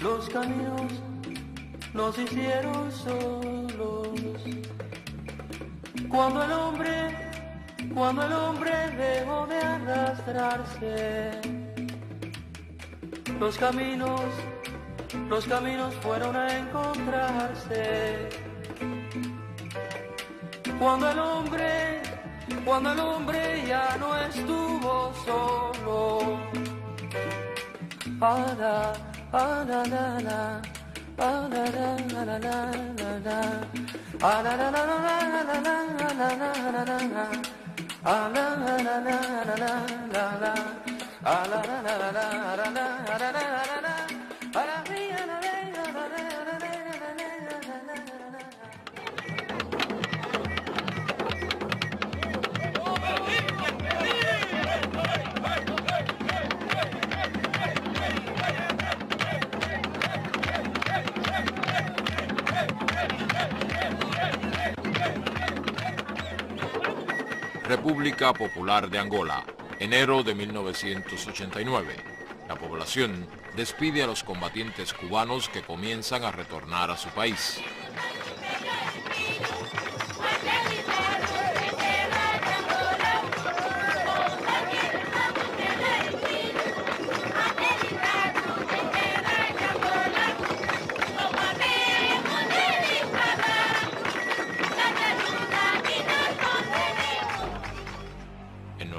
Los caminos nos hicieron solos. Cuando el hombre dejó de arrastrarse, los caminos fueron a encontrarse. Cuando el hombre ya no estuvo solo. República Popular de Angola, enero de 1989. La población despide a los combatientes cubanos que comienzan a retornar a su país.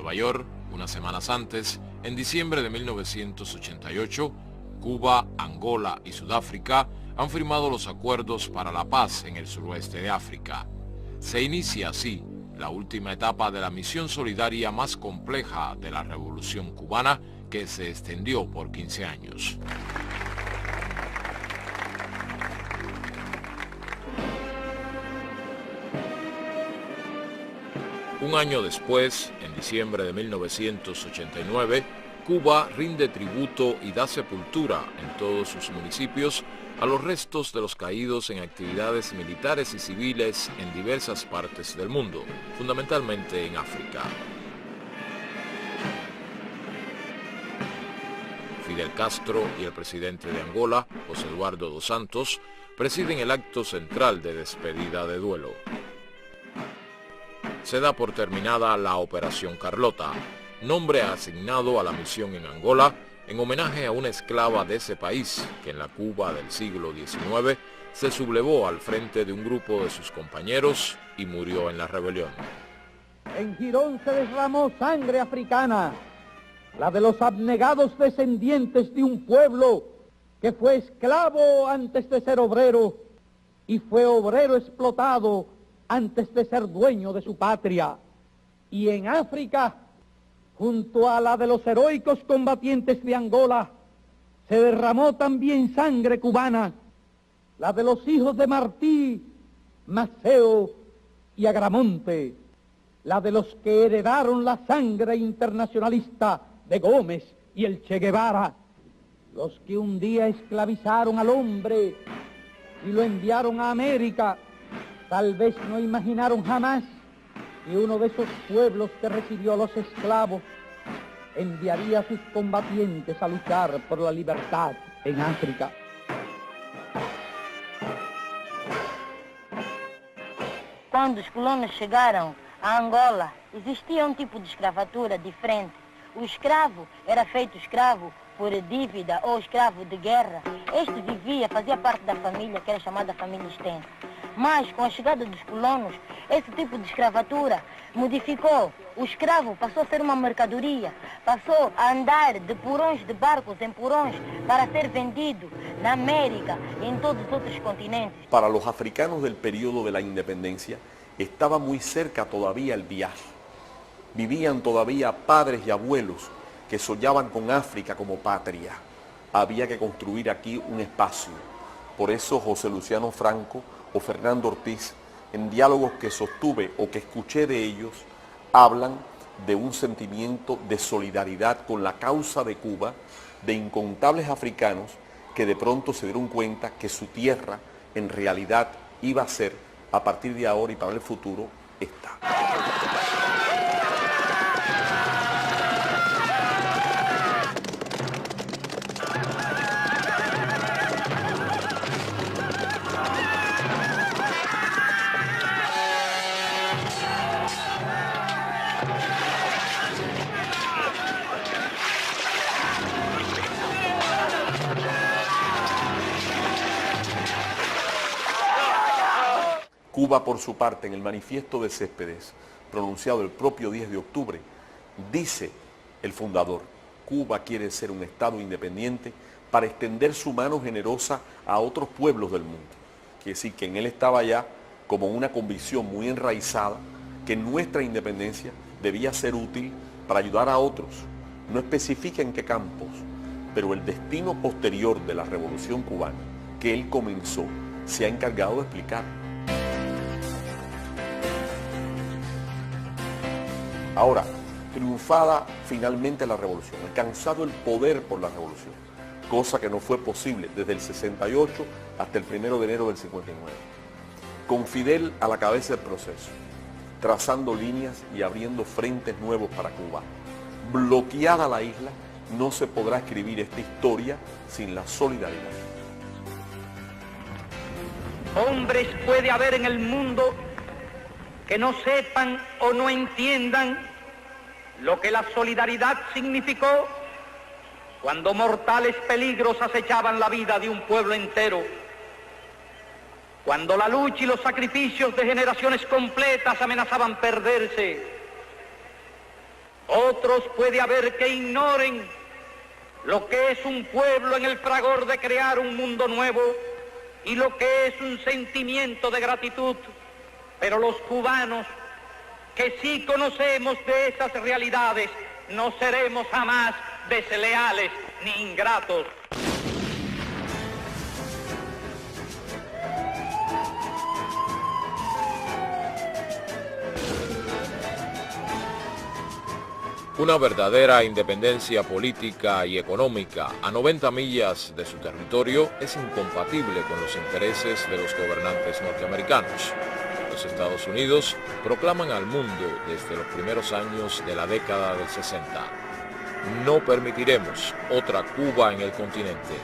Nueva York, unas semanas antes, en diciembre de 1988, Cuba, Angola y Sudáfrica han firmado los acuerdos para la paz en el suroeste de África. Se inicia así la última etapa de la misión solidaria más compleja de la Revolución cubana, que se extendió por 15 años. Un año después, en diciembre de 1989, Cuba rinde tributo y da sepultura en todos sus municipios a los restos de los caídos en actividades militares y civiles en diversas partes del mundo, fundamentalmente en África. Fidel Castro y el presidente de Angola, José Eduardo dos Santos, presiden el acto central de despedida de duelo. Se da por terminada la Operación Carlota, nombre asignado a la misión en Angola en homenaje a una esclava de ese país que en la Cuba del siglo XIX se sublevó al frente de un grupo de sus compañeros y murió en la rebelión. En Girón se derramó sangre africana, la de los abnegados descendientes de un pueblo que fue esclavo antes de ser obrero y fue obrero explotado antes de ser dueño de su patria. Y en África, junto a la de los heroicos combatientes de Angola, se derramó también sangre cubana, la de los hijos de Martí, Maceo y Agramonte, la de los que heredaron la sangre internacionalista de Gómez y el Che Guevara, los que un día esclavizaron al hombre y lo enviaron a América. Tal vez no imaginaron jamás que uno de esos pueblos que recibió a los esclavos enviaría a sus combatientes a luchar por la libertad en África. Quando os colonos chegaram a Angola, existia tipo de escravatura diferente. O escravo era feito escravo por dívida ou escravo de guerra. Este vivia, fazia parte da família, que era chamada família extensa. Mas, com a chegada dos colonos, esse tipo de escravatura modificou. O escravo passou a ser uma mercadoria, passou a andar de porões de barcos em porões para ser vendido na América e em todos os outros continentes. Para los africanos del periodo de la independencia, estaba muy cerca todavía el viaje. Vivían todavía padres y abuelos que soñaban con África como patria. Había que construir aquí un espacio. Por eso José Luciano Franco o Fernando Ortiz, en diálogos que sostuve o que escuché de ellos, hablan de un sentimiento de solidaridad con la causa de Cuba, de incontables africanos que de pronto se dieron cuenta que su tierra en realidad iba a ser, a partir de ahora y para el futuro, está. Cuba, por su parte, en el manifiesto de Céspedes, pronunciado el propio 10 de octubre, dice el fundador: Cuba quiere ser un Estado independiente para extender su mano generosa a otros pueblos del mundo. Quiere decir que en él estaba ya como una convicción muy enraizada que nuestra independencia debía ser útil para ayudar a otros. No especifica en qué campos, pero el destino posterior de la Revolución Cubana que él comenzó se ha encargado de explicar. Ahora, triunfada finalmente la revolución, alcanzado el poder por la revolución, cosa que no fue posible desde el 68 hasta el 1 de enero del 59, con Fidel a la cabeza del proceso, trazando líneas y abriendo frentes nuevos para Cuba. Bloqueada la isla, no se podrá escribir esta historia sin la solidaridad. Hombres puede haber en el mundo que no sepan o no entiendan lo que la solidaridad significó cuando mortales peligros acechaban la vida de un pueblo entero, cuando la lucha y los sacrificios de generaciones completas amenazaban perderse. Otros puede haber que ignoren lo que es un pueblo en el fragor de crear un mundo nuevo y lo que es un sentimiento de gratitud. Pero los cubanos, que sí conocemos de esas realidades, no seremos jamás desleales ni ingratos. Una verdadera independencia política y económica a 90 millas de su territorio es incompatible con los intereses de los gobernantes norteamericanos. Los Estados Unidos proclaman al mundo desde los primeros años de la década del 60: no permitiremos otra Cuba en el continente,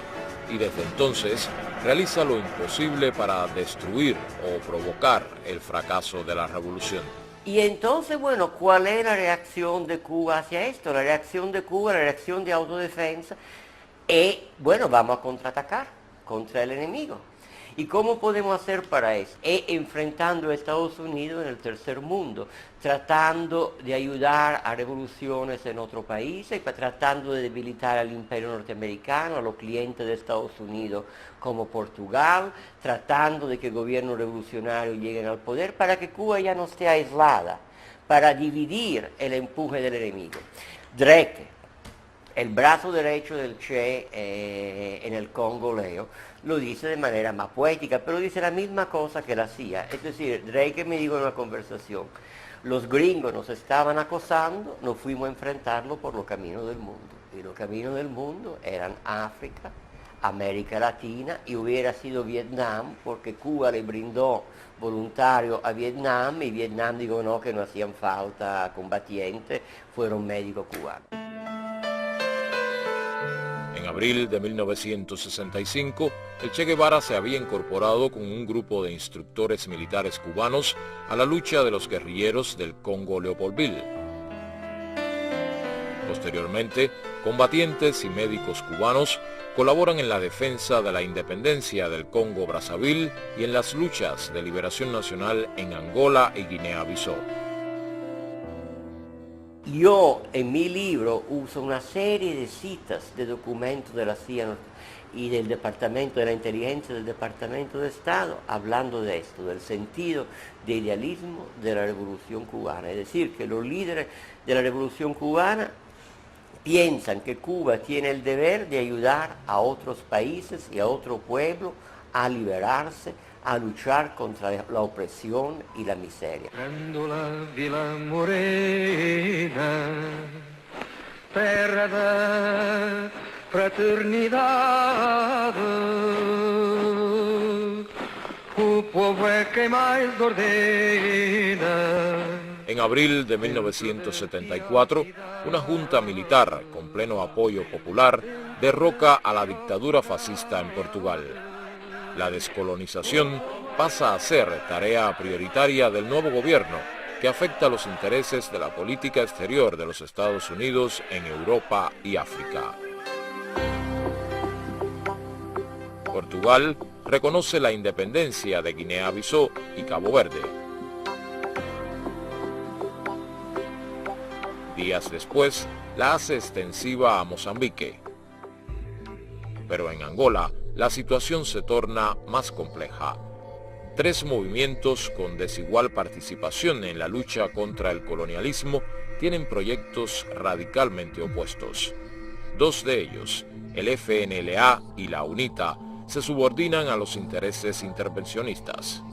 y desde entonces realiza lo imposible para destruir o provocar el fracaso de la revolución. Y entonces, bueno, ¿cuál es la reacción de Cuba hacia esto? La reacción de Cuba, la reacción de autodefensa, es, bueno, vamos a contraatacar contra el enemigo. ¿Y cómo podemos hacer para eso? Es enfrentando a Estados Unidos en el tercer mundo, tratando de ayudar a revoluciones en otros países, tratando de debilitar al imperio norteamericano, a los clientes de Estados Unidos como Portugal, tratando de que gobiernos revolucionarios lleguen al poder para que Cuba ya no esté aislada, para dividir el empuje del enemigo. Dreke, el brazo derecho del Che en el Congo Leo, lo dice de manera más poética, pero dice la misma cosa que la CIA. Es decir, Drake me dijo en una conversación: los gringos nos estaban acosando, nos fuimos a enfrentarlo por los caminos del mundo. Y los caminos del mundo eran África, América Latina, y hubiera sido Vietnam, porque Cuba le brindó voluntario a Vietnam, y Vietnam dijo no, que no hacían falta combatientes, fueron médicos cubanos. En abril de 1965, el Che Guevara se había incorporado con un grupo de instructores militares cubanos a la lucha de los guerrilleros del Congo Leopoldville. Posteriormente, combatientes y médicos cubanos colaboran en la defensa de la independencia del Congo Brazzaville y en las luchas de liberación nacional en Angola y Guinea-Bissau. Yo en mi libro uso una serie de citas de documentos de la CIA y del Departamento de la Inteligencia del Departamento de Estado hablando de esto, del sentido de idealismo de la Revolución Cubana. Es decir, que los líderes de la Revolución Cubana piensan que Cuba tiene el deber de ayudar a otros países y a otro pueblo a liberarse, a luchar contra la opresión y la miseria. La Vila Morena, terra da fraternidade, o povo é quem mais ordena En abril de 1974, una junta militar con pleno apoyo popular derroca a la dictadura fascista en Portugal. La descolonización pasa a ser tarea prioritaria del nuevo gobierno, que afecta los intereses de la política exterior de los Estados Unidos en Europa y África. Portugal reconoce la independencia de Guinea-Bissau y Cabo Verde. Días después, la hace extensiva a Mozambique. Pero en Angola, la situación se torna más compleja. Tres movimientos con desigual participación en la lucha contra el colonialismo tienen proyectos radicalmente opuestos. Dos de ellos, el FNLA y la UNITA, se subordinan a los intereses intervencionistas.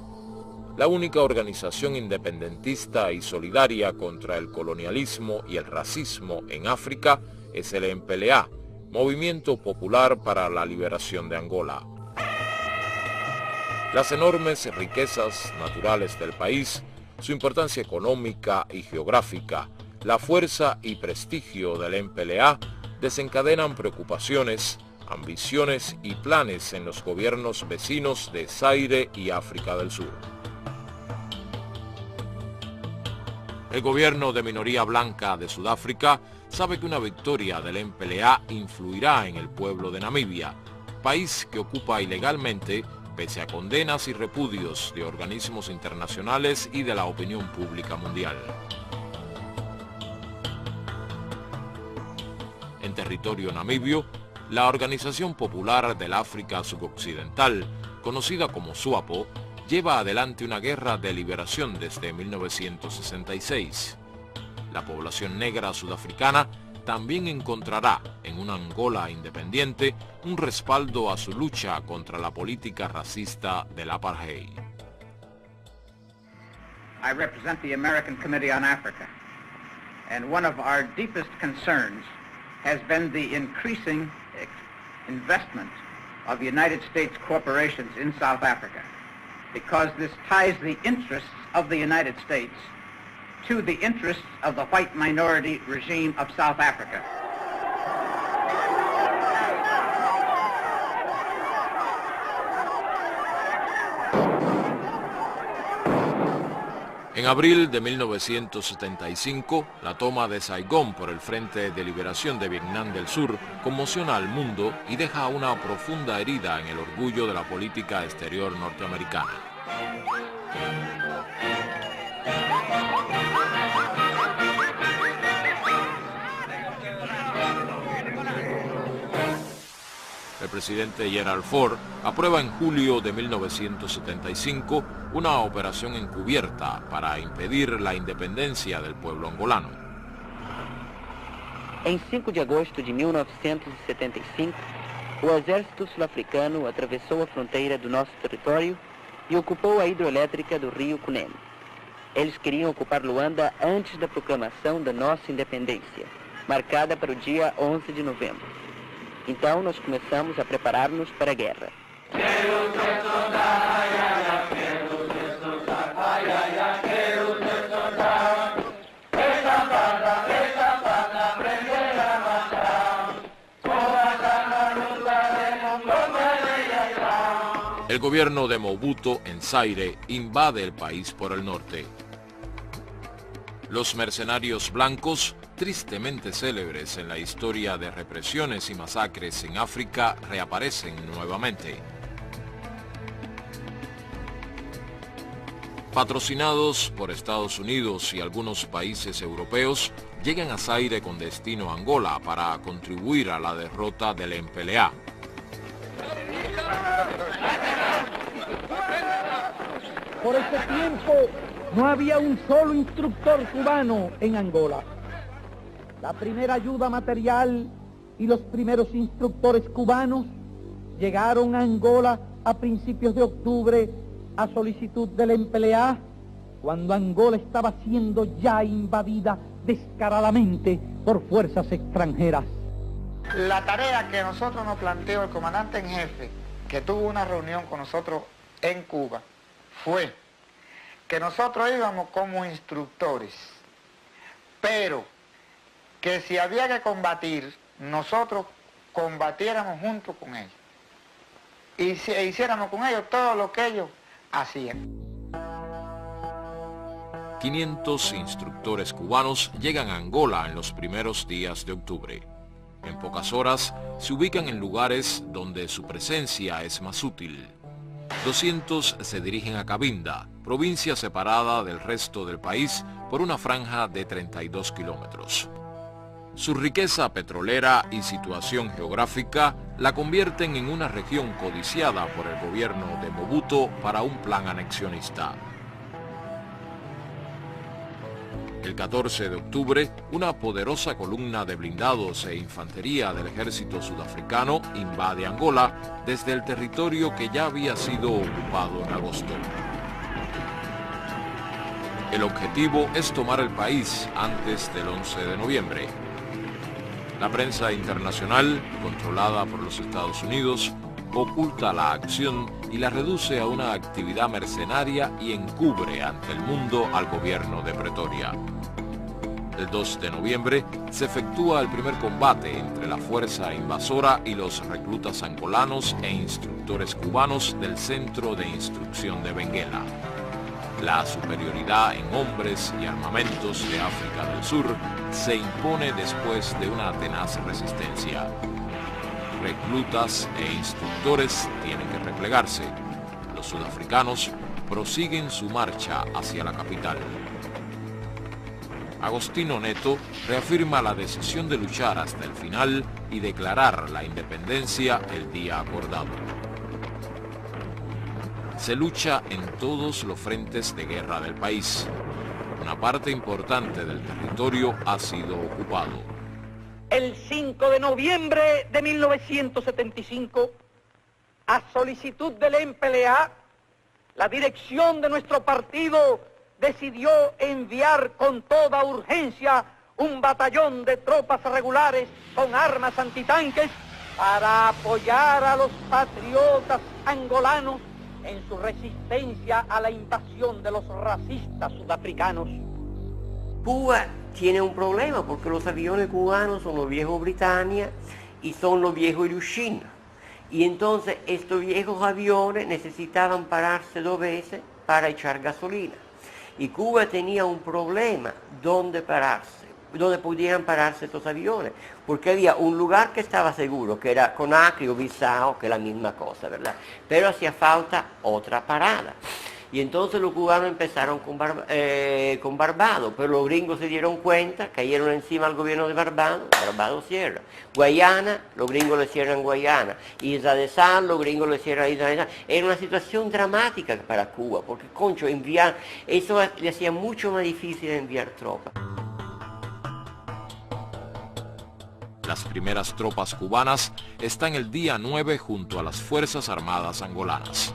La única organización independentista y solidaria contra el colonialismo y el racismo en África es el MPLA, Movimiento Popular para la Liberación de Angola. Las enormes riquezas naturales del país, su importancia económica y geográfica, la fuerza y prestigio del MPLA desencadenan preocupaciones, ambiciones y planes en los gobiernos vecinos de Zaire y África del Sur. El gobierno de minoría blanca de Sudáfrica sabe que una victoria del MPLA influirá en el pueblo de Namibia, país que ocupa ilegalmente pese a condenas y repudios de organismos internacionales y de la opinión pública mundial. En territorio namibio, la Organización Popular del África Suboccidental, conocida como SWAPO, lleva adelante una guerra de liberación desde 1966. La población negra sudafricana también encontrará en una Angola independiente un respaldo a su lucha contra la política racista del apartheid. I represent the American Committee on Africa, and one of our deepest concerns has been the increasing investment of United States corporations in South Africa, because this ties the interests of the United States to the interests of the white minority regime of South Africa. En abril de 1975, la toma de Saigón por el Frente de Liberación de Vietnam del Sur conmociona al mundo y deja una profunda herida en el orgullo de la política exterior norteamericana. El presidente Gerald Ford aprueba en julio de 1975 una operación encubierta para impedir la independencia del pueblo angolano. Em 5 de agosto de 1975, o exército sul-africano atravessou a fronteira do nosso território e ocupou a hidroelétrica do rio Cunene. Eles queriam ocupar Luanda antes da proclamação da nossa independência, marcada para o dia 11 de novembro. Então nós começamos a preparar-nos para a guerra. El gobierno de Mobutu en Zaire invade el país por el norte. Los mercenarios blancos, tristemente célebres en la historia de represiones y masacres en África, reaparecen nuevamente. Patrocinados por Estados Unidos y algunos países europeos, llegan a Zaire con destino a Angola para contribuir a la derrota del MPLA. Por ese tiempo no había un solo instructor cubano en Angola. La primera ayuda material y los primeros instructores cubanos llegaron a Angola a principios de octubre a solicitud del MPLA, cuando Angola estaba siendo ya invadida descaradamente por fuerzas extranjeras. La tarea que nosotros nos planteó el comandante en jefe, que tuvo una reunión con nosotros en Cuba, fue que nosotros íbamos como instructores, pero que si había que combatir, nosotros combatiéramos junto con ellos y hiciéramos con ellos todo lo que ellos hacían. 500 instructores cubanos llegan a Angola en los primeros días de octubre. En pocas horas se ubican en lugares donde su presencia es más útil. 200 se dirigen a Cabinda, provincia separada del resto del país por una franja de 32 kilómetros. Su riqueza petrolera y situación geográfica la convierten en una región codiciada por el gobierno de Mobuto para un plan anexionista. El 14 de octubre, una poderosa columna de blindados e infantería del ejército sudafricano invade Angola desde el territorio que ya había sido ocupado en agosto. El objetivo es tomar el país antes del 11 de noviembre. La prensa internacional, controlada por los Estados Unidos, oculta la acción y la reduce a una actividad mercenaria y encubre ante el mundo al gobierno de Pretoria. El 2 de noviembre se efectúa el primer combate entre la fuerza invasora y los reclutas angolanos e instructores cubanos del Centro de Instrucción de Benguela. La superioridad en hombres y armamentos de África del Sur se impone después de una tenaz resistencia. Reclutas e instructores tienen que replegarse. Los sudafricanos prosiguen su marcha hacia la capital. Agostinho Neto reafirma la decisión de luchar hasta el final y declarar la independencia el día acordado. Se lucha en todos los frentes de guerra del país. Una parte importante del territorio ha sido ocupado. El 5 de noviembre de 1975, a solicitud del MPLA, la dirección de nuestro partido decidió enviar con toda urgencia un batallón de tropas regulares con armas antitanques para apoyar a los patriotas angolanos en su resistencia a la invasión de los racistas sudafricanos. Cuba tiene un problema porque los aviones cubanos son los viejos Britannia y son los viejos Ilyushin. Y entonces estos viejos aviones necesitaban pararse 2 veces para echar gasolina. Y Cuba tenía un problema donde pararse, donde pudieran pararse estos aviones, porque había un lugar que estaba seguro, que era Conakry o Bissau, que es la misma cosa, ¿verdad? Pero hacía falta otra parada. Y entonces los cubanos empezaron con Barbados, pero los gringos se dieron cuenta, cayeron encima al gobierno de Barbados, Barbados cierra. Guayana, los gringos le cierran Guayana. Isla de Sal, los gringos le cierran Isla de Sal. Era una situación dramática para Cuba, porque, concho, enviar, eso le hacía mucho más difícil enviar tropas. Las primeras tropas cubanas están el día 9 junto a las Fuerzas Armadas angolanas.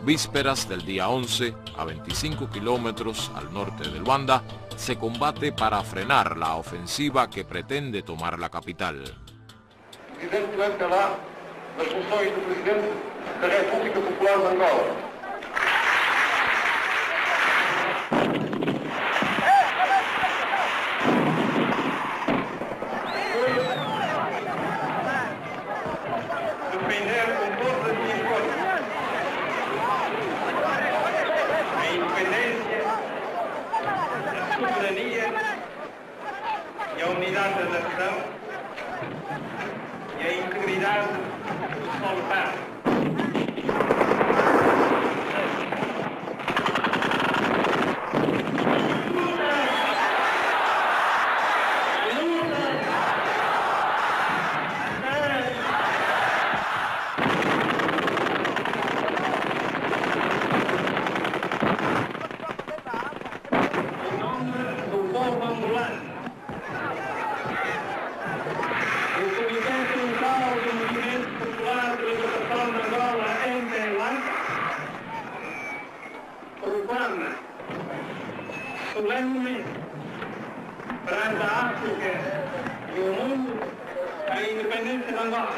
Vísperas del día 11, a 25 kilómetros al norte de Luanda, se combate para frenar la ofensiva que pretende tomar la capital. Presidente do MPLA, nas funções do Presidente da República Popular de Angola. Defender com todas as minhas forças a independência, a soberania e a unidade da nação e a integridade do solo terra. Solenemente perante a África e o mundo a independência de Angola.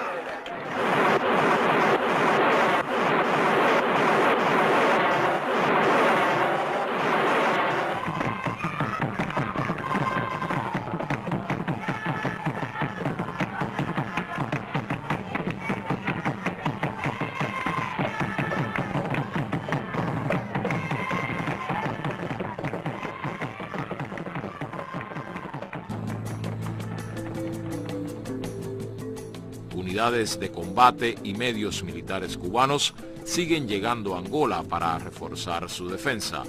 unidades de combate y medios militares cubanos siguen llegando a Angola para reforzar su defensa.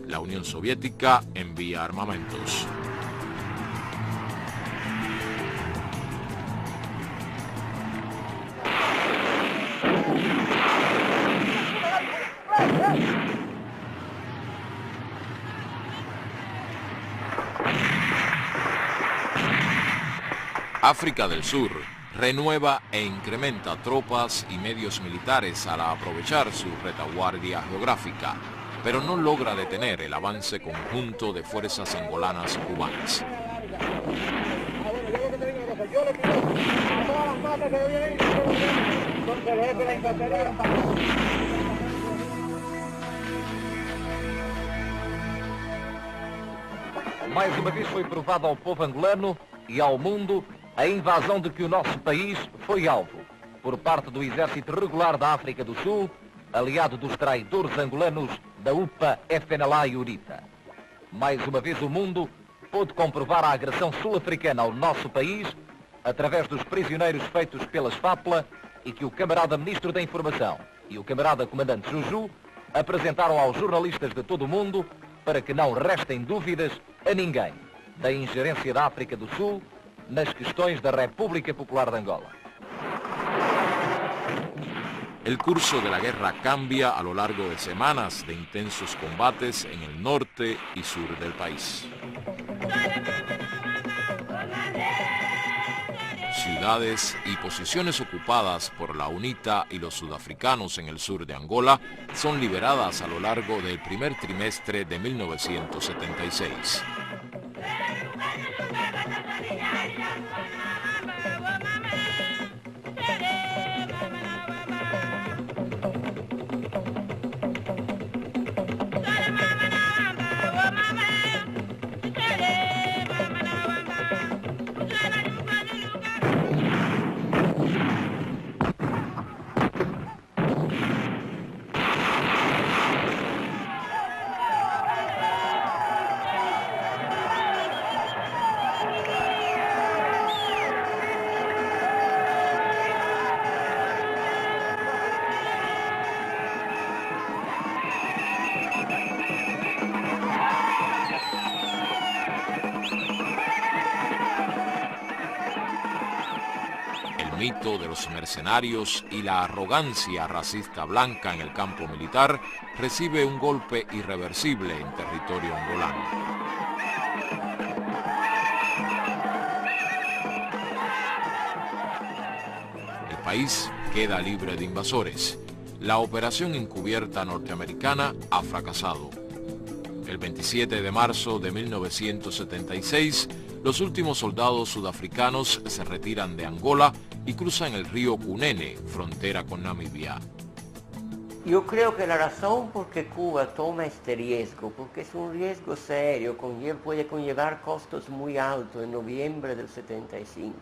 La Unión Soviética envía armamentos. África del Sur renueva e incrementa tropas y medios militares al aprovechar su retaguardia geográfica, pero no logra detener el avance conjunto de fuerzas angolanas cubanas. Mais uma vez foi provado ao povo angolano e ao mundo a invasão de que o nosso país foi alvo, por parte do Exército Regular da África do Sul, aliado dos traidores angolanos da UPA-FNLA e UNITA. Mais uma vez o mundo pôde comprovar a agressão sul-africana ao nosso país, através dos prisioneiros feitos pelas FAPLA e que o camarada Ministro da Informação e o camarada Comandante Juju apresentaram aos jornalistas de todo o mundo para que não restem dúvidas a ninguém da ingerência da África do Sul nas questões da República Popular de Angola. El curso de la guerra cambia a lo largo de semanas de intensos combates en el norte y sur del país. Ciudades y posiciones ocupadas por la UNITA y los sudafricanos en el sur de Angola son liberadas a lo largo del primer trimestre de 1976. El mito de los mercenarios y la arrogancia racista blanca en el campo militar recibe un golpe irreversible en territorio angolano. El país queda libre de invasores. La operación encubierta norteamericana ha fracasado. El 27 de marzo de 1976, los últimos soldados sudafricanos se retiran de Angola y cruzan el río Cunene, frontera con Namibia. Yo creo que la razón por que Cuba toma este riesgo, porque es un riesgo serio, puede conllevar costos muy altos en noviembre del 75,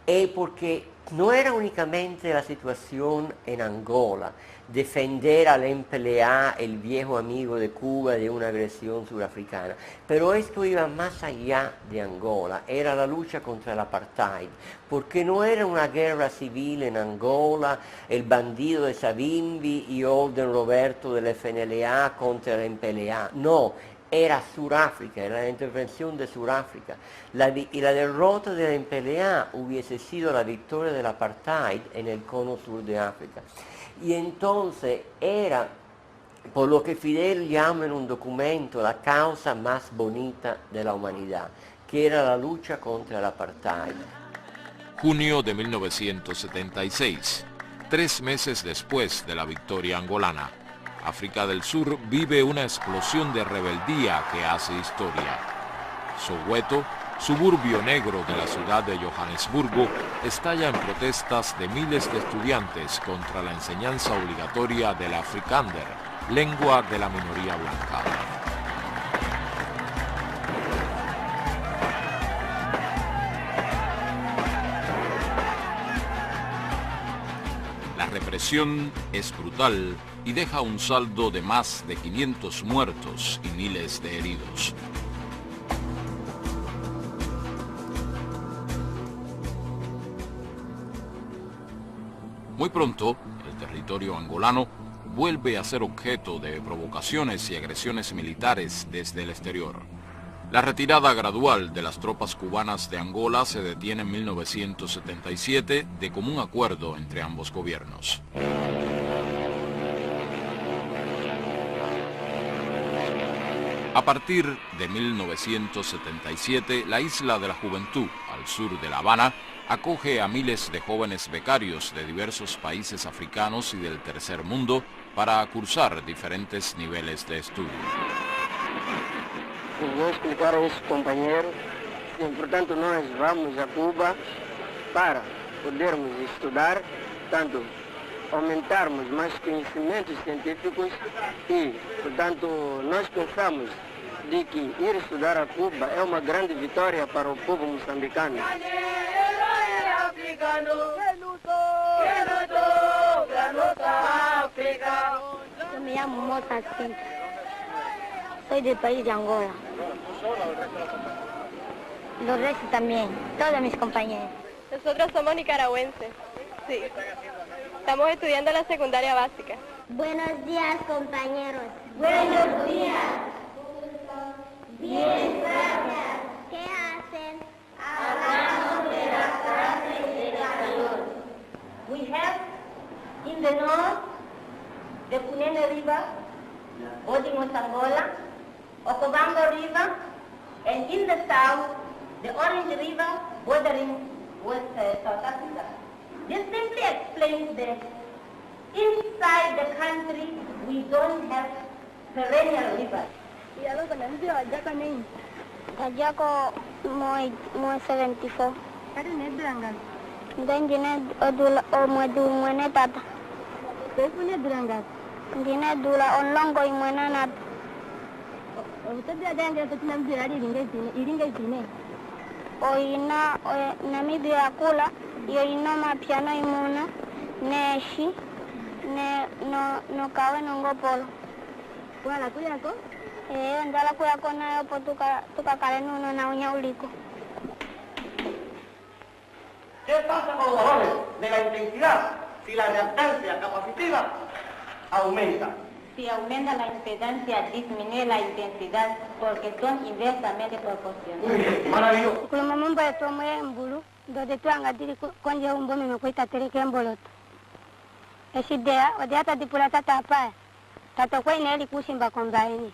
es porque no era únicamente la situación en Angola, defender al MPLA, el viejo amigo de Cuba, de una agresión surafricana, pero esto iba más allá de Angola, era la lucha contra el apartheid, porque no era una guerra civil en Angola, el bandido de Savimbi y Olden Roberto del FNLA contra el MPLA, no. Era Sudáfrica, era la intervención de Sudáfrica. Y la derrota del MPLA hubiese sido la victoria del apartheid en el cono sur de África. Y entonces era, por lo que Fidel llama en un documento, la causa más bonita de la humanidad, que era la lucha contra el apartheid. Junio de 1976, 3 meses después de la victoria angolana. África del Sur vive una explosión de rebeldía que hace historia. Soweto, suburbio negro de la ciudad de Johannesburgo, estalla en protestas de miles de estudiantes contra la enseñanza obligatoria del Afrikaner, lengua de la minoría blanca. La represión es brutal y deja un saldo de más de 500 muertos y miles de heridos. Muy pronto, el territorio angolano vuelve a ser objeto de provocaciones y agresiones militares desde el exterior. La retirada gradual de las tropas cubanas de Angola se detiene en 1977 de común acuerdo entre ambos gobiernos. A partir de 1977, la Isla de la Juventud, al sur de La Habana, acoge a miles de jóvenes becarios de diversos países africanos y del tercer mundo para cursar diferentes niveles de estudio. Voy a explicar a esos compañeros que, portanto, nós vamos a Cuba para podermos estudar, tanto aumentarmos mais conhecimentos científicos e, portanto, nós pensamos de que ir estudar a Cuba é uma grande vitória para o povo moçambicano. Eu me llamo Mota Cinta. Soy del país de Angola. Los restos también, todos mis compañeros. Nosotros somos nicaragüenses, sí. Estamos estudiando la secundaria básica. Buenos días, compañeros. Buenos días. Bien, gracias. ¿Qué hacen? Hablamos de las clases de español. We have in the north the Cunene River, Odimos Angola, Ocobamba River, and in the south the Orange River bordering with South Africa. This simply explains that inside the country we don't have perennial rivers. Tajako mo 74. Kari ne Durangal. Dengine odula o modu mwene tata. Pefune Durangal. Dine dula on longo imwena nat. Utabia denge tutinam dirari iringa itine. O ina Namibia kula yo ina mapiano imuna neshi ne no kawe nongo polo. Wala kuyako? Ndala kuyako nayo po tukakale nuno na unya uliko. ¿Qué pasa con los valores de la intensidad si la reactancia capacitiva aumenta? Si aumenta la impedancia, disminuye la intensidad porque son inversamente proporcionales. Muy bien, maravilloso. Kuluma mambo ya tomo ya mbulu, do de tuanga diri konje umbo mimi kuita tereke mboloto. Esidea, odiata dipula tata hapa. Tata kwa ina eli kusimba kombaini.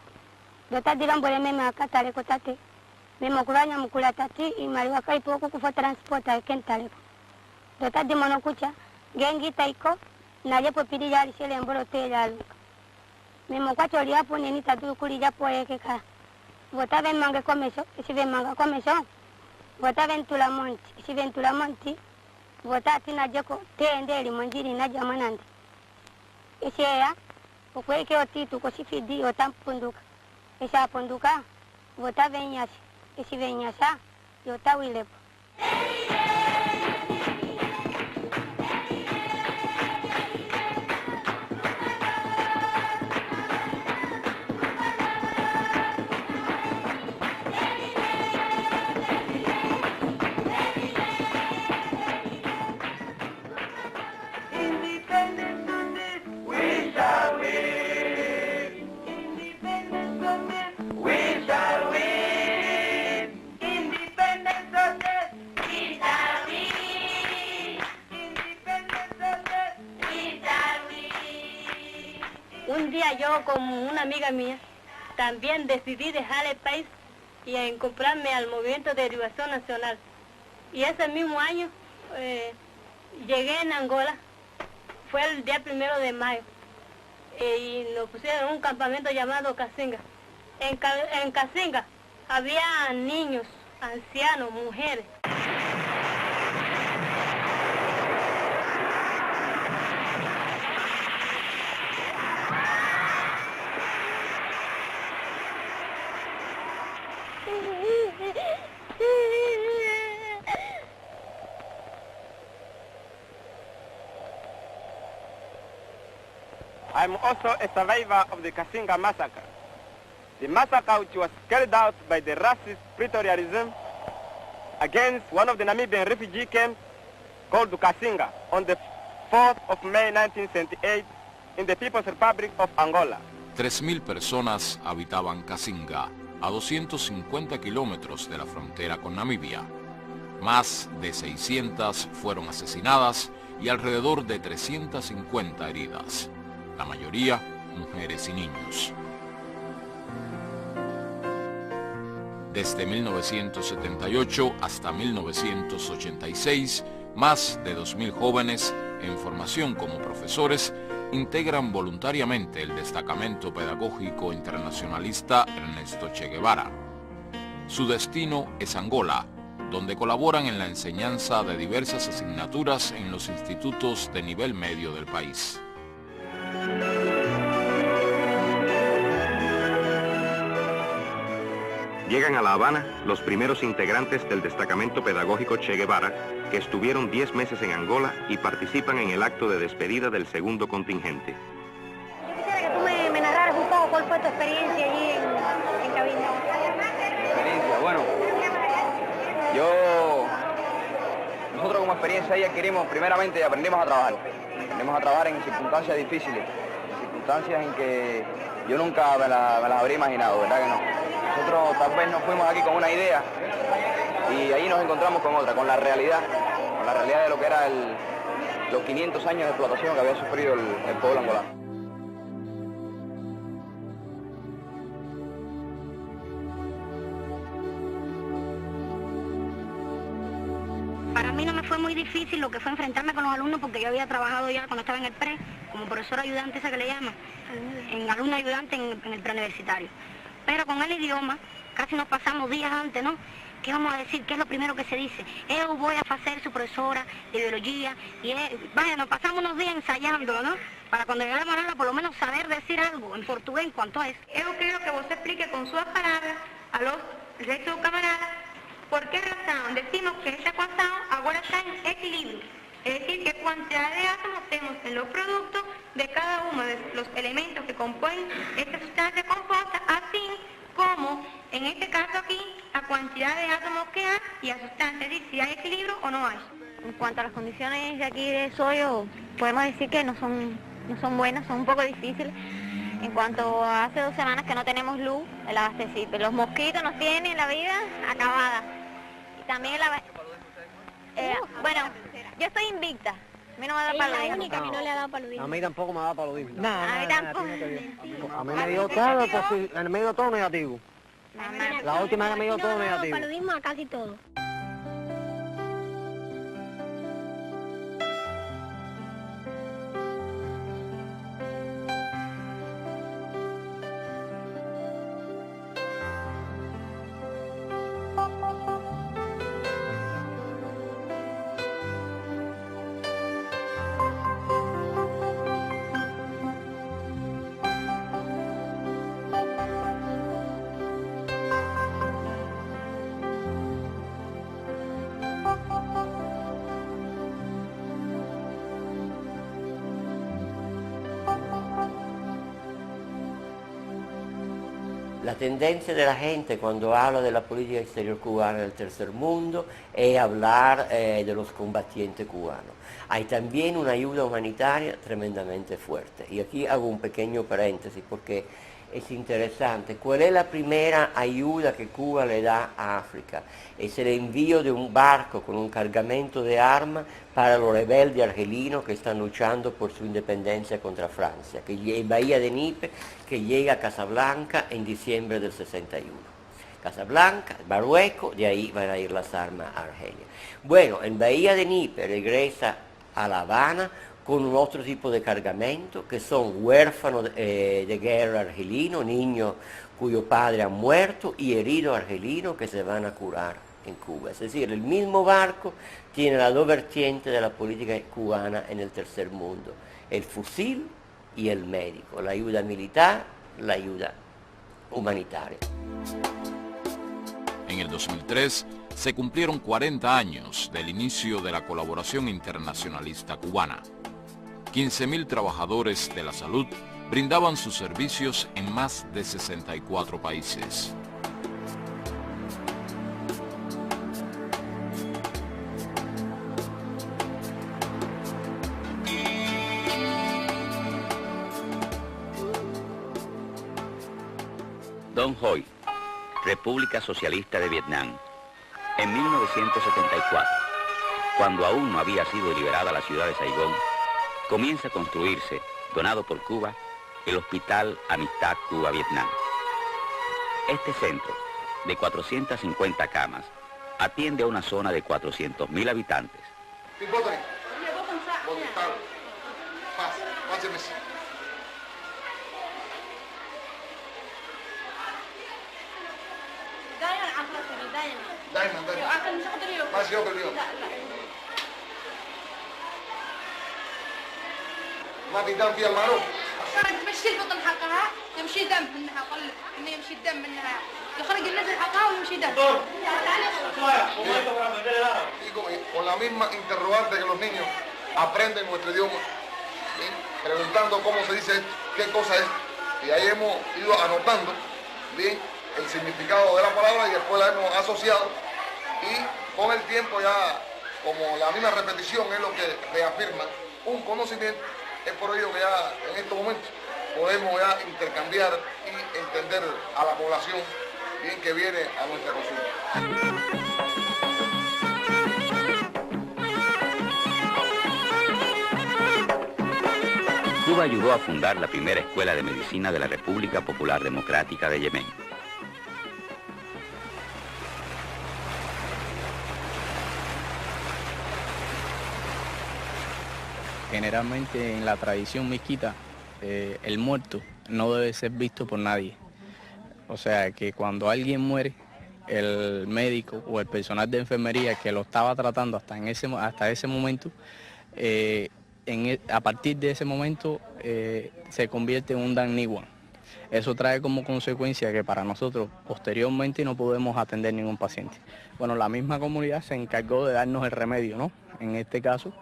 Do tadira mbole mimi akatale ko tate. Mimi kulanya mukula tati imali wakai poko kufa transport akentale. Do tadi monokucha gengi taiko na yepo pidi yali shele mboloto yalu. Mimi kwa choli hapo nini tatu kuli japo yeke ka. Votave mange komesho, isive manga komesho. Votave ntula monti, isive ntula monti. Votati na jeko tende limonjiri na jamanandi. Isheya ukweke otitu kosifidi otampunduka. Isha punduka votave nyasi, isive nyasa yotawilepo. Un día yo con una amiga mía también decidí dejar el país y incorporarme al movimiento de liberación nacional. Y ese mismo año llegué en Angola, fue el día 1 de mayo, y nos pusieron en un campamento llamado Casinga. En Casinga había niños, ancianos, mujeres. I'm also a survivor of the Casinga massacre. The massacre which was carried out by the racist Pretoria regime against one of the Namibian refugee camps called Casinga on the 4th of May 1978 in the People's Republic of Angola. 3.000 personas habitaban Cassinga, a 250 kilómetros de la frontera con Namibia. Más de 600 fueron asesinadas y alrededor de 350 heridas, la mayoría mujeres y niños. Desde 1978 hasta 1986, más de 2.000 jóvenes en formación como profesores integran voluntariamente el destacamento pedagógico internacionalista Ernesto Che Guevara. Su destino es Angola, donde colaboran en la enseñanza de diversas asignaturas en los institutos de nivel medio del país. Llegan a La Habana los primeros integrantes del destacamento pedagógico Che Guevara, que estuvieron 10 meses en Angola y participan en el acto de despedida del segundo contingente. Yo quisiera que tú me narraras un poco cuál fue tu experiencia allí en cabina. Experiencia, bueno, nosotros como experiencia ahí adquirimos, primeramente aprendimos a trabajar. Aprendimos a trabajar en circunstancias difíciles, circunstancias en que yo nunca me las habría imaginado, ¿verdad que no? Nosotros tal vez nos fuimos aquí con una idea y ahí nos encontramos con otra, con la realidad de lo que era los 500 años de explotación que había sufrido el pueblo angolano. Para mí no me fue muy difícil lo que fue enfrentarme con los alumnos porque yo había trabajado ya cuando estaba en el pre, como profesor ayudante, esa que le llaman, en alumno ayudante en el preuniversitario. Pero con el idioma, casi nos pasamos días antes, ¿no? ¿Qué vamos a decir? ¿Qué es lo primero que se dice? Yo voy a hacer su profesora de biología y vaya, nos pasamos unos días ensayando, ¿no? Para cuando llegáramos a hablar, por lo menos saber decir algo en portugués en cuanto a eso. Yo quiero que vos explique con sus palabras a los restos camaradas por qué razón decimos que esta ecuación ahora está en equilibrio. Es decir, qué cantidad de átomos tenemos en los productos de cada uno de los elementos que componen esta sustancia compuesta, así como, en este caso aquí, la cantidad de átomos que hay y la sustancia, es decir, si hay equilibrio o no hay. En cuanto a las condiciones de aquí de Soyo, podemos decir que no son buenas, son un poco difíciles. En cuanto a hace 2 semanas que no tenemos luz, el abastecimiento, los mosquitos nos tienen la vida acabada. Y también bueno, yo estoy invicta. A mí no me da paludismo. La única que no le ha dado paludismo. A mí tampoco me da paludismo. A mí tampoco. A mí me dio todo, me dio todo negativo. La última que me dio todo negativo. Paludismo a casi todo. La tendencia de la gente cuando habla de la política exterior cubana del tercer mundo es hablar de los combatientes cubanos. Hay también una ayuda humanitaria tremendamente fuerte. Y aquí hago un pequeño paréntesis porque es interesante. ¿Cuál es la primera ayuda que Cuba le da a África? Es el envío de un barco con un cargamento de armas para los rebeldes argelinos que están luchando por su independencia contra Francia, que en Bahía de Níper, que llega a Casablanca en diciembre del 61. Casablanca, Marruecos, de ahí van a ir las armas a Argelia. Bueno, en Bahía de Níper regresa a La Habana con un otro tipo de cargamento, que son huérfanos de guerra argelinos, niños cuyo padre ha muerto y heridos argelinos que se van a curar en Cuba. Es decir, el mismo barco tiene las dos vertientes de la política cubana en el tercer mundo, el fusil y el médico, la ayuda militar, la ayuda humanitaria. En el 2003 se cumplieron 40 años del inicio de la colaboración internacionalista cubana. 15.000 trabajadores de la salud brindaban sus servicios en más de 64 países. Son Hoi, República Socialista de Vietnam, en 1974, cuando aún no había sido liberada la ciudad de Saigón, comienza a construirse, donado por Cuba, el Hospital Amistad Cuba-Vietnam. Este centro, de 450 camas, atiende a una zona de 400.000 habitantes. ما في دم فيها المعروف. تمشي البطن حقها يمشي دم منها قل انه يمشي الدم منها يخرج النزل حقها ويمشي دم. Y con la misma interrogante que los niños aprenden nuestro idioma, ¿sí? Preguntando cómo se dice esto, qué cosa es, y ahí hemos ido anotando bien el significado de la palabra y después la hemos asociado y con el tiempo ya como la misma repetición es lo que reafirma un conocimiento. Es por ello que ya en estos momentos podemos ya intercambiar y entender a la población bien que viene a nuestra consulta. Cuba ayudó a fundar la primera escuela de medicina de la República Popular Democrática de Yemen. Generalmente en la tradición miskita, el muerto no debe ser visto por nadie. O sea que cuando alguien muere, el médico o el personal de enfermería que lo estaba tratando hasta ese momento, a partir de ese momento se convierte en un Dan Niwan. Eso trae como consecuencia que para nosotros posteriormente no podemos atender ningún paciente. Bueno, la misma comunidad se encargó de darnos el remedio, ¿no? En este caso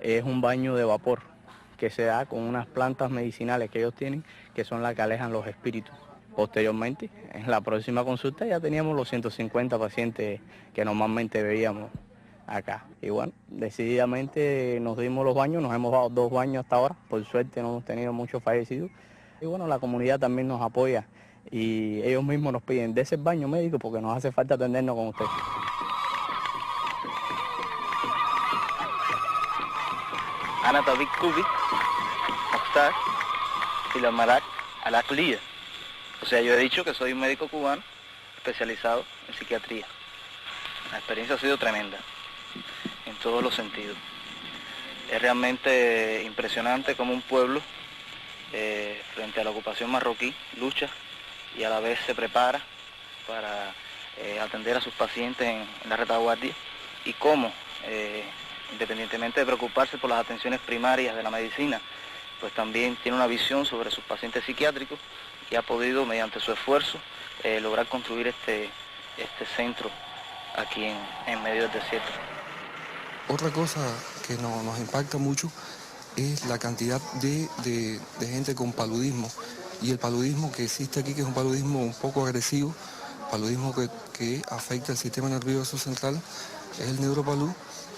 es un baño de vapor que se da con unas plantas medicinales que ellos tienen, que son las que alejan los espíritus. Posteriormente, en la próxima consulta ya teníamos los 150 pacientes que normalmente veíamos acá. Y bueno, decididamente nos dimos los baños, nos hemos dado 2 baños hasta ahora, por suerte no hemos tenido muchos fallecidos. Y bueno, la comunidad también nos apoya y ellos mismos nos piden de ese baño médico porque nos hace falta atendernos con ustedes. أنا طبيب كوبي مختار إلى مراك على العقلية. O sea, yo he dicho que soy un médico cubano especializado en psiquiatría. La experiencia ha sido tremenda, en todos los sentidos. Es realmente impresionante cómo un pueblo, frente a la ocupación marroquí, lucha y a la vez se prepara para atender a sus pacientes en la retaguardia y cómo, independientemente de preocuparse por las atenciones primarias de la medicina, pues también tiene una visión sobre sus pacientes psiquiátricos y ha podido, mediante su esfuerzo, lograr construir este centro aquí en medio del desierto. Otra cosa que nos impacta mucho es la cantidad de gente con paludismo y el paludismo que existe aquí, que es un paludismo un poco agresivo, paludismo que afecta el sistema nervioso central, es el neuropalud,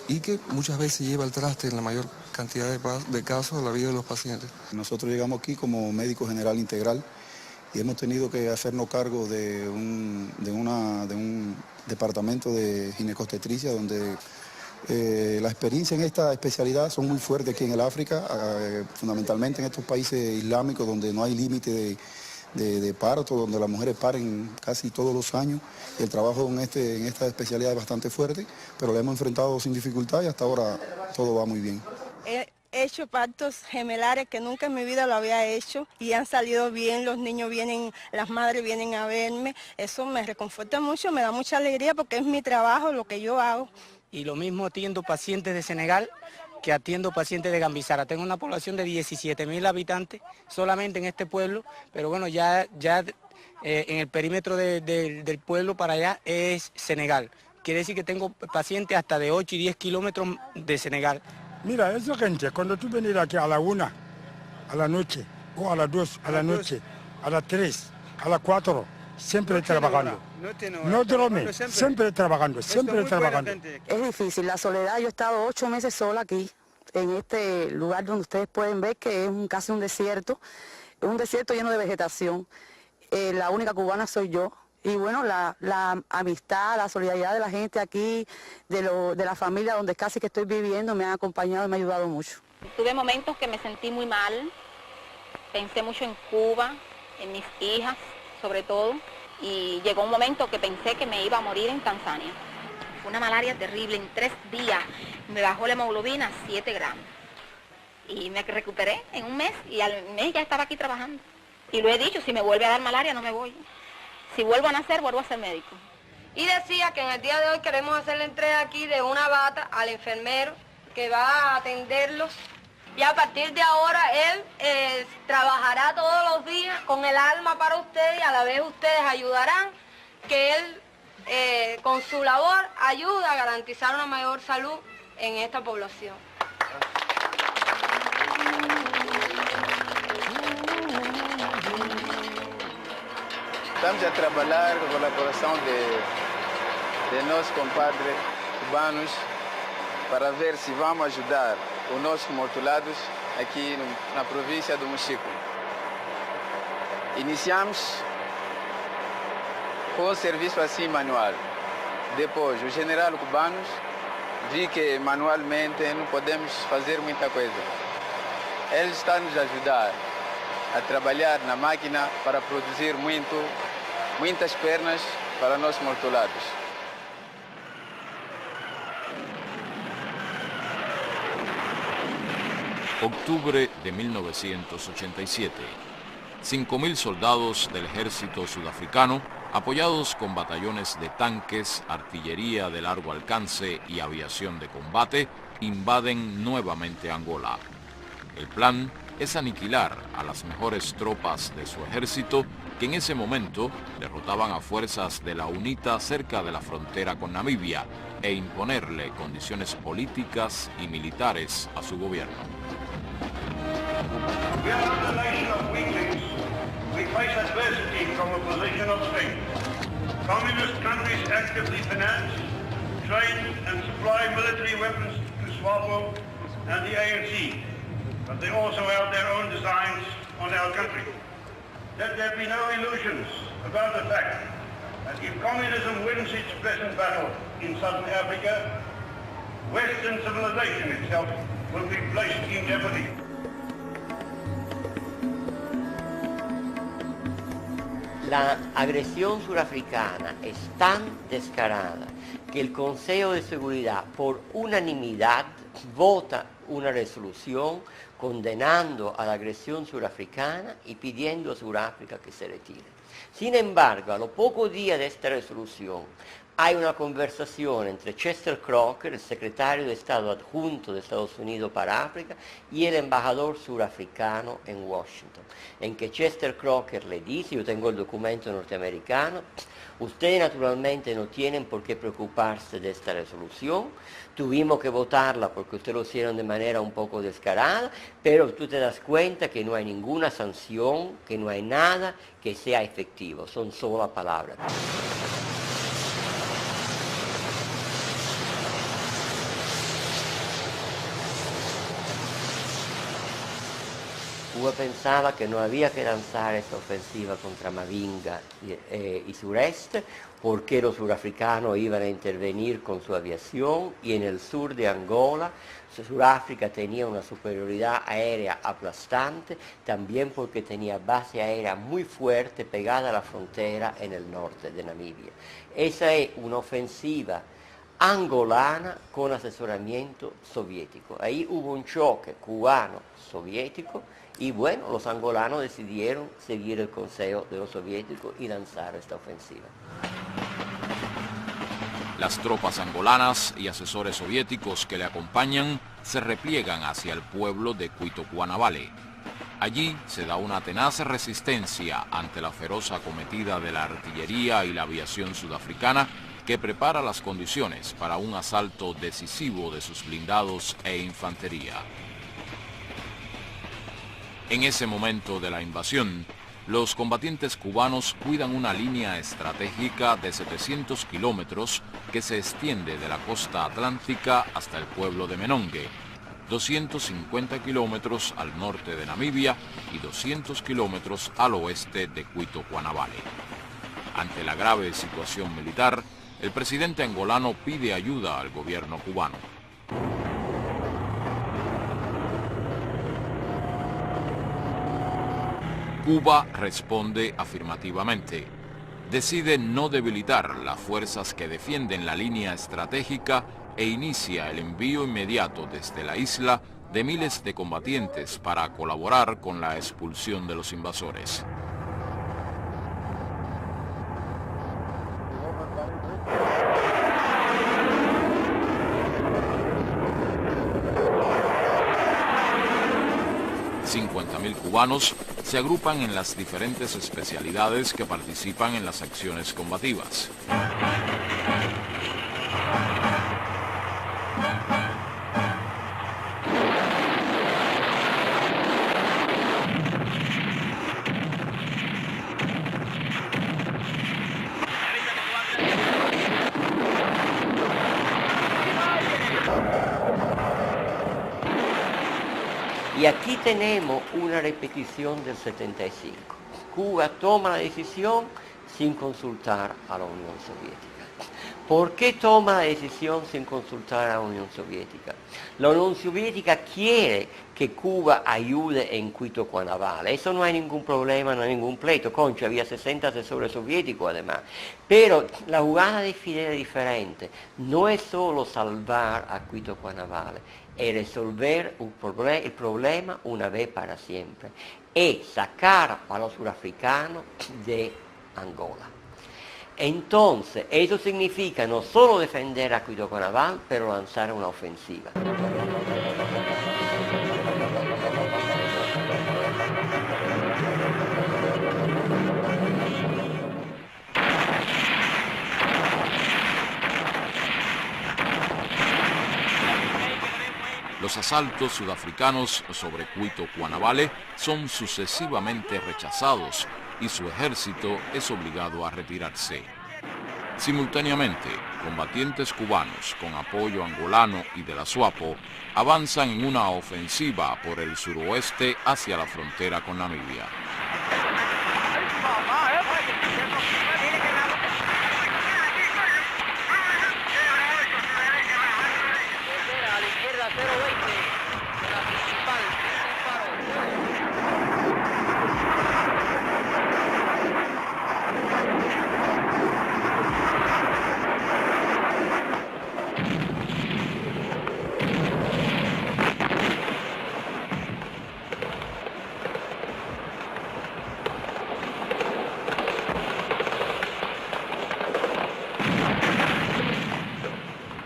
y que muchas veces lleva al traste en la mayor cantidad de casos a la vida de los pacientes. Nosotros llegamos aquí como médico general integral y hemos tenido que hacernos cargo de un departamento de ginecobstetricia donde la experiencia en esta especialidad son muy fuertes aquí en el África, fundamentalmente en estos países islámicos donde no hay límite de parto, donde las mujeres paren casi todos los años. El trabajo en esta especialidad es bastante fuerte, pero lo hemos enfrentado sin dificultad y hasta ahora todo va muy bien. He hecho partos gemelares que nunca en mi vida lo había hecho y han salido bien, los niños vienen, las madres vienen a verme. Eso me reconforta mucho, me da mucha alegría porque es mi trabajo, lo que yo hago. Y lo mismo atiendo pacientes de Senegal que atiendo pacientes de Gambizara. Tengo una población de 17.000 habitantes solamente en este pueblo, pero bueno, ya en el perímetro del pueblo para allá es Senegal. Quiere decir que tengo pacientes hasta de 8 y 10 kilómetros de Senegal. Mira, esa gente, cuando tú vienes aquí a la 1, a la noche, o a las 2, a la noche, a las 3, a las 4, siempre trabajando. No duerme, siempre trabajando, siempre trabajando. Es difícil, la soledad. Yo he estado 8 meses sola aquí, en este lugar donde ustedes pueden ver que es casi un desierto lleno de vegetación. la única cubana soy yo. Y bueno, la amistad, la solidaridad de la gente aquí, de la familia donde casi que estoy viviendo, me han acompañado y me ha ayudado mucho. Tuve momentos que me sentí muy mal, pensé mucho en Cuba, en mis hijas sobre todo, y llegó un momento que pensé que me iba a morir en Tanzania. Fue una malaria terrible, en 3 días me bajó la hemoglobina a 7 gramos. Y me recuperé en un mes y al mes ya estaba aquí trabajando. Y lo he dicho, si me vuelve a dar malaria no me voy. Si vuelvo a nacer, vuelvo a ser médico. Y decía que en el día de hoy queremos hacer la entrega aquí de una bata al enfermero que va a atenderlos. Y a partir de ahora él trabajará todos los días con el alma para ustedes y a la vez ustedes ayudarán, que él con su labor ayuda a garantizar una mayor salud en esta población. Estamos a trabalhar com a colaboração de nossos compadres cubanos para ver se vamos ajudar os nossos mortulados aqui na província do Mochico. Iniciamos com o serviço assim manual. Depois, os generais cubanos viram que manualmente não podemos fazer muita coisa. Eles estão nos ajudar a trabalhar na máquina para produzir muitas pernas para nossos mortulados. Octubre de 1987. 5.000 soldados del ejército sudafricano, apoyados con batallones de tanques, artillería de largo alcance y aviación de combate, invaden nuevamente Angola. El plan es aniquilar a las mejores tropas de su ejército, que en ese momento derrotaban a fuerzas de la UNITA cerca de la frontera con Namibia, e imponerle condiciones políticas y militares a su gobierno. We are not a nation of weaklings. We face adversity from a position of strength. Communist countries actively finance, train and supply military weapons to SWAPO and the ANC, but they also have their own designs on our country. Let there be no illusions about the fact that if communism wins its present battle in Southern Africa, Western civilization itself will be placed in jeopardy. La agresión surafricana es tan descarada que el Consejo de Seguridad por unanimidad vota una resolución condenando a la agresión surafricana y pidiendo a Sudáfrica que se retire. Sin embargo, a los pocos días de esta resolución, hay una conversación entre Chester Crocker, el secretario de Estado adjunto de Estados Unidos para África, y el embajador surafricano en Washington, en que Chester Crocker le dice, yo tengo el documento norteamericano, ustedes naturalmente no tienen por qué preocuparse de esta resolución, tuvimos que votarla porque ustedes lo hicieron de manera un poco descarada, pero tú te das cuenta que no hay ninguna sanción, que no hay nada que sea efectivo, son solo palabras. Cuba pensaba que no había que lanzar esta ofensiva contra Mavinga y sureste porque los surafricanos iban a intervenir con su aviación y en el sur de Angola Sudáfrica tenía una superioridad aérea aplastante, también porque tenía base aérea muy fuerte pegada a la frontera en el norte de Namibia. Esa es una ofensiva angolana con asesoramiento soviético. Ahí hubo un choque cubano-soviético y bueno, los angolanos decidieron seguir el consejo de los soviéticos y lanzar esta ofensiva. Las tropas angolanas y asesores soviéticos que le acompañan se repliegan hacia el pueblo de Cuitocuanavale. Allí se da una tenaz resistencia ante la feroz acometida de la artillería y la aviación sudafricana, que prepara las condiciones para un asalto decisivo de sus blindados e infantería. En ese momento de la invasión, los combatientes cubanos cuidan una línea estratégica de 700 kilómetros que se extiende de la costa atlántica hasta el pueblo de Menongue. 250 kilómetros al norte de Namibia y 200 kilómetros al oeste de Cuito Cuanavale. Ante la grave situación militar, el presidente angolano pide ayuda al gobierno cubano. Cuba responde afirmativamente. Decide no debilitar las fuerzas que defienden la línea estratégica e inicia el envío inmediato desde la isla de miles de combatientes para colaborar con la expulsión de los invasores. Cubanos se agrupan en las diferentes especialidades que participan en las acciones combativas. Y aquí tenemos una repetición del 75. Cuba toma la decisión sin consultar a la Unión Soviética. ¿Por qué toma la decisión sin consultar a la Unión Soviética? La Unión Soviética quiere que Cuba ayude en Cuito Cuanavale. Eso no hay ningún problema, no hay ningún pleito. Concha, había 60 asesores soviéticos además. Pero la jugada de Fidel es diferente. No es solo salvar a Cuito Cuanavale, es resolver el problema una vez para siempre. Es sacar a los surafricanos de Angola. Entonces, eso significa no solo defender a Cuito Cuanavale, pero lanzar una ofensiva. Los asaltos sudafricanos sobre Cuito Cuanavale son sucesivamente rechazados y su ejército es obligado a retirarse. Simultáneamente, combatientes cubanos con apoyo angolano y de la SWAPO avanzan en una ofensiva por el suroeste hacia la frontera con Namibia.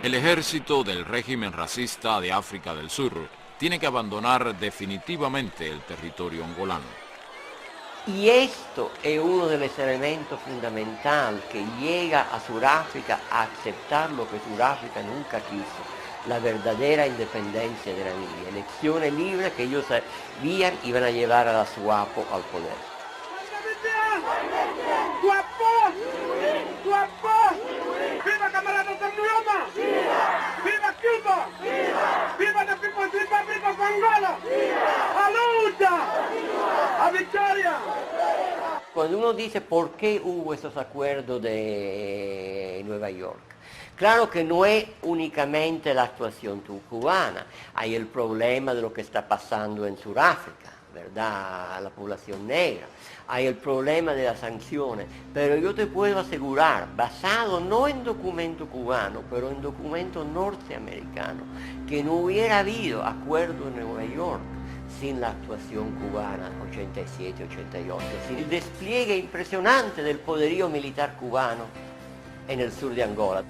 El ejército del régimen racista de África del Sur tiene que abandonar definitivamente el territorio angolano. Y esto es uno de los elementos fundamentales que llega a Sudáfrica a aceptar lo que Sudáfrica nunca quiso, la verdadera independencia de Namibia, elecciones libres que ellos sabían iban a llevar a la SWAPO al poder. ¡Viva camarada Santiago! ¡Viva! ¡Viva Cuba! ¡Viva! ¡Viva la People! ¡Viva! ¡Viva Angola! ¡viva! ¡A lucha! ¡A victoria! Cuando uno dice por qué hubo esos acuerdos de Nueva York, claro que no es únicamente la actuación cubana, hay el problema de lo que está pasando en Sudáfrica, ¿verdad? La población negra. Hay el problema de las sanciones, pero yo te puedo asegurar, basado no en documento cubano, pero en documento norteamericano, que no hubiera habido acuerdo en Nueva York sin la actuación cubana 87-88, sin el despliegue impresionante del poderío militar cubano en el sur de Angola.